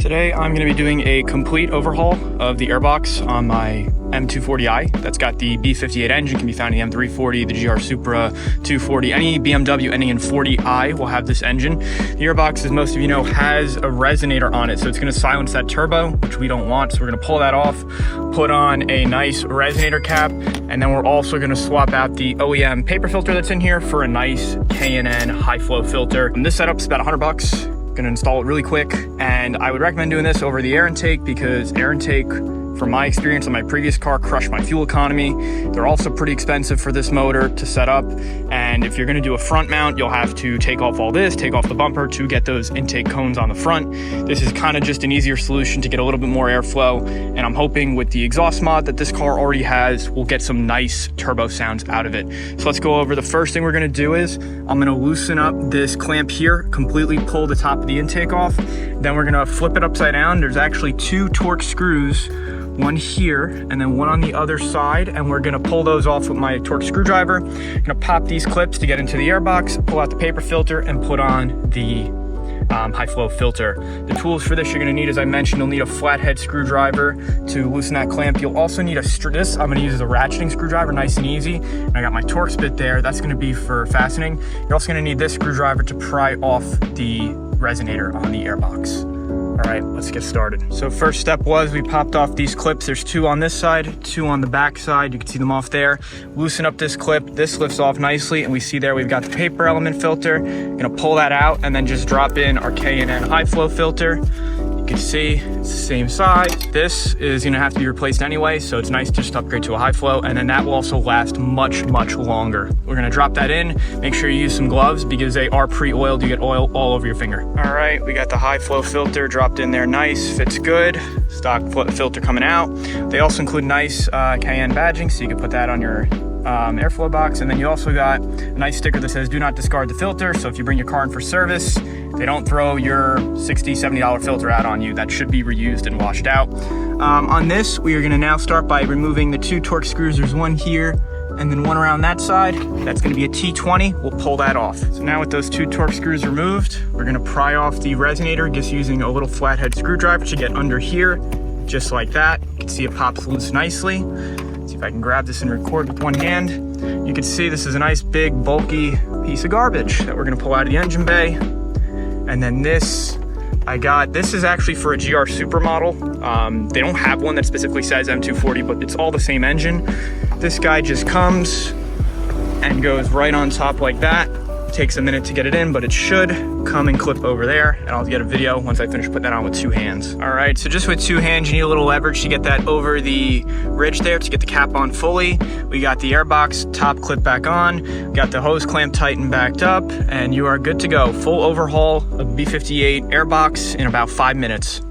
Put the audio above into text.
Today I'm going to be doing a complete overhaul of the airbox on my M240i. That's got the B58 engine, can be found in the M340, the GR Supra 240. Any BMW ending in 40i will have this engine. The airbox, as most of you know, has a resonator on it, so it's going to silence that turbo, which we don't want. So we're going to pull that off, put on a nice resonator cap, and then we're also going to swap out the OEM paper filter that's in here for a nice K&N high flow filter. And this setup's about $100. Gonna install it really quick, and I would recommend doing this over the air intake because air intake, from my experience on my previous car, crushed my fuel economy. They're also pretty expensive for this motor to set up, and if you're going to do a front mount, you'll have to take off all this, take off the bumper to get those intake cones on the front. This is kind of just an easier solution to get a little bit more airflow, and I'm hoping with the exhaust mod that this car already has, we'll get some nice turbo sounds out of it. So let's go over. The first thing we're going to do is I'm going to loosen up this clamp here, completely pull the top of the intake off. Then we're going to flip it upside down. There's actually two Torx screws, one here and then one on the other side, and we're going to pull those off with my Torx screwdriver. I'm going to pop these clips to get into the airbox, pull out the paper filter, and put on the high flow filter. The tools for this you're going to need, as I mentioned, you'll need a flathead screwdriver to loosen that clamp. You'll also need this I'm going to use as a ratcheting screwdriver, nice and easy. And I got my Torx bit there, that's going to be for fastening. You're also going to need this screwdriver to pry off the resonator on the airbox. All right, let's get started. So first step was we popped off these clips. There's two on this side, two on the back side. You can see them off there. Loosen up this clip. This lifts off nicely, and we see there we've got the paper element filter. Gonna pull that out and then just drop in our K&N high flow filter. You can see it's the same size. This is gonna have to be replaced anyway, so it's nice to just upgrade to a high flow, and then that will also last much longer. We're gonna drop that in. Make sure you use some gloves because they are pre-oiled. You get oil all over your finger. All right, we got the high flow filter dropped in there, nice, fits good. Stock filter coming out. They also include nice K&N badging, so you can put that on your airflow box. And then you also got a nice sticker that says do not discard the filter, so if you bring your car in for service, they don't throw your $60-70 filter out on you. That should be reused and washed out. On this, we are going to now start by removing the two Torx screws. There's one here and then one around that side. That's going to be a T20. We'll pull that off. So now with those two Torx screws removed, we're going to pry off the resonator just using a little flathead screwdriver to get under here, just like that. You can see it pops loose nicely. Let's see if I can grab this and record with one hand. You can see this is a nice big bulky piece of garbage that we're going to pull out of the engine bay. And then this is actually for a GR Supra model. They don't have one that specifically says M240, but it's all the same engine. This guy just comes and goes right on top like that. Takes a minute to get it in, but it should come and clip over there, and I'll get a video once I finish putting that on with two hands. All right, so just with two hands, you need a little leverage to get that over the ridge there to get the cap on fully. We got the airbox top clip back on, got the hose clamp tightened backed up, and you are good to go. Full overhaul of B58 airbox in about 5 minutes.